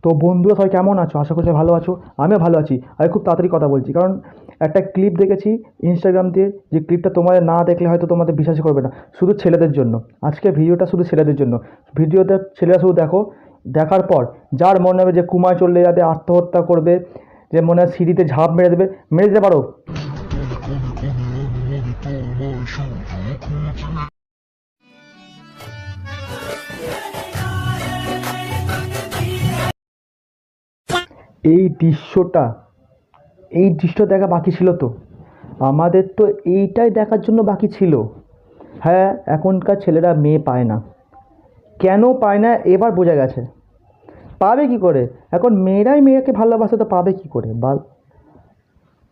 তো বন্ধুরা সবাই কেমন আছো? আশা করছি ভালো আছো। আমিও ভালো আছি। আমি খুব তাড়াতাড়ি কথা বলছি, কারণ একটা ক্লিপ দেখেছি ইনস্টাগ্রাম দিয়ে, যে ক্লিপটা তোমাদের না দেখলে হয়তো তোমাদের বিশ্বাসই করবে না। শুধু ছেলেদের জন্য আজকে ভিডিওটা, শুধু ছেলেদের জন্য ভিডিওটা। ছেলেরা শুধু দেখো, দেখার পর যার মনে হবে যে কুমায় চলে যাবে, আত্মহত্যা করবে, যে মনে হয় সিঁড়িতে ঝাঁপ মেরে দেবে, মেরে দিতে পারো। এই দৃশ্যটা এই দৃশ্য দেখা বাকি ছিল তো, আমাদের তো এইটাই দেখার জন্য বাকি ছিল। হ্যাঁ, এখনকার ছেলেরা মেয়ে পায় না। কেন পায় না এবার বোঝা গেছে। পাবে কি করে? এখন মেয়েরাই মেয়েকে ভালোবাসে, তো পাবে কি করে? বা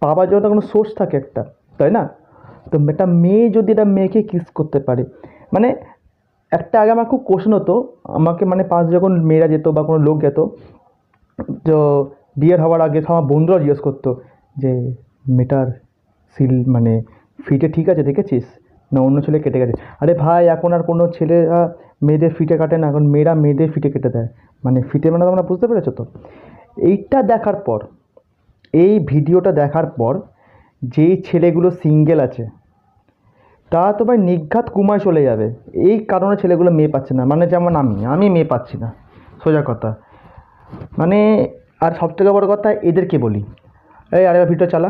পাবার জন্য তো কোনো সোর্স থাকে একটা, তাই না? তো একটা মেয়ে যদি একটা মেয়েকে কিস করতে পারে, মানে একটা আগে আমার খুব কোশ্চেন হতো, আমাকে মানে পাশ যখন মেয়েরা যেত বা কোনো লোক যেত, তো বিয়ের হওয়ার আগে আমার বন্ধুরা জিজ্ঞেস করতো যে মেয়েটার মানে ফিটে ঠিক আছে, দেখেছিস না অন্য ছেলে কেটে গেছে? আরে ভাই, এখন আর কোনো ছেলেরা মেয়েদের ফিটে কাটে না, এখন মেয়েরা মেয়েদের ফিটে কেটে দেয়। মানে ফিটে মানে তোমরা বুঝতে পেরেছো তো? এইটা দেখার পর, এই ভিডিওটা দেখার পর, যেই ছেলেগুলো সিঙ্গেল আছে তারা তো ভাই নির্ঘাত কুমায় চলে যাবে। এই কারণে ছেলেগুলো মেয়ে পাচ্ছে না, মানে যেমন আমি মেয়ে পাচ্ছি না, সোজা কথা। মানে আর সবথেকে বড় কথা এদেরকে বলি, এই আরেকবার ভিডিও চালা।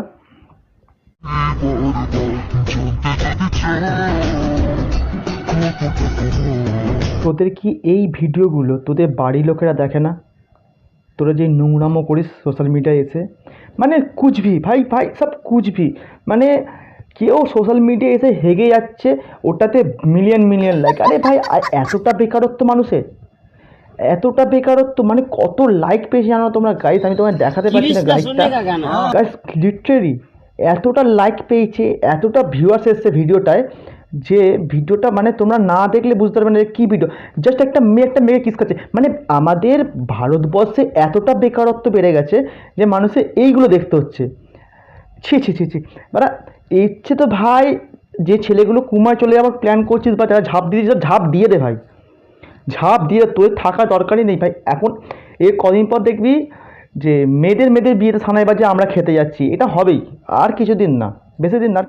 তোদের কি এই ভিডিওগুলো তোদের বাড়ির লোকেরা দেখে না? তোরা যে নোংরামো করিস সোশ্যাল মিডিয়ায় এসে, মানে কুচবি ভাই ভাই সব কুচবি, মানে কেউ সোশ্যাল মিডিয়ায় এসে হেগে যাচ্ছে, ওটাতে মিলিয়ন মিলিয়ন লাইক। আরে ভাই, এতটা বেকারত্ব মানুষের, এতটা বেকারত্ব, মানে কত লাইক পেয়েছে জানো তোমরা গাইস? আমি তোমায় দেখাতে পারছি না গাইসটা, গাইস লিটারেলি এতটা লাইক পেয়েছে, এতটা ভিউয়ার্স এসছে ভিডিওটায়, যে ভিডিওটা মানে তোমরা না দেখলে বুঝতে পারবে না যে কী ভিডিও। জাস্ট একটা মেয়ে কিস করছে, মানে আমাদের ভারতবর্ষে এতটা বেকারত্ব বেড়ে গেছে যে মানুষের এইগুলো দেখতে হচ্ছে। ছি ছি ছি ছি, মানে ইচ্ছে তো ভাই, যে ছেলেগুলো কুমায় চলে যাওয়ার প্ল্যান করছিস বা যারা ঝাঁপ দিয়ে দিয়েছিস, ঝাঁপ দিয়ে দে ভাই, ঝাঁপ দিয়ে তোর থাকা দরকারই নেই ভাই। এখন এর কদিন পর দেখবি যে মেয়েদের মেয়েদের বিয়েতে সানাই বাজে আমরা খেতে যাচ্ছি, এটা হবেই। আর কিছুদিন না, বেশি দিন না।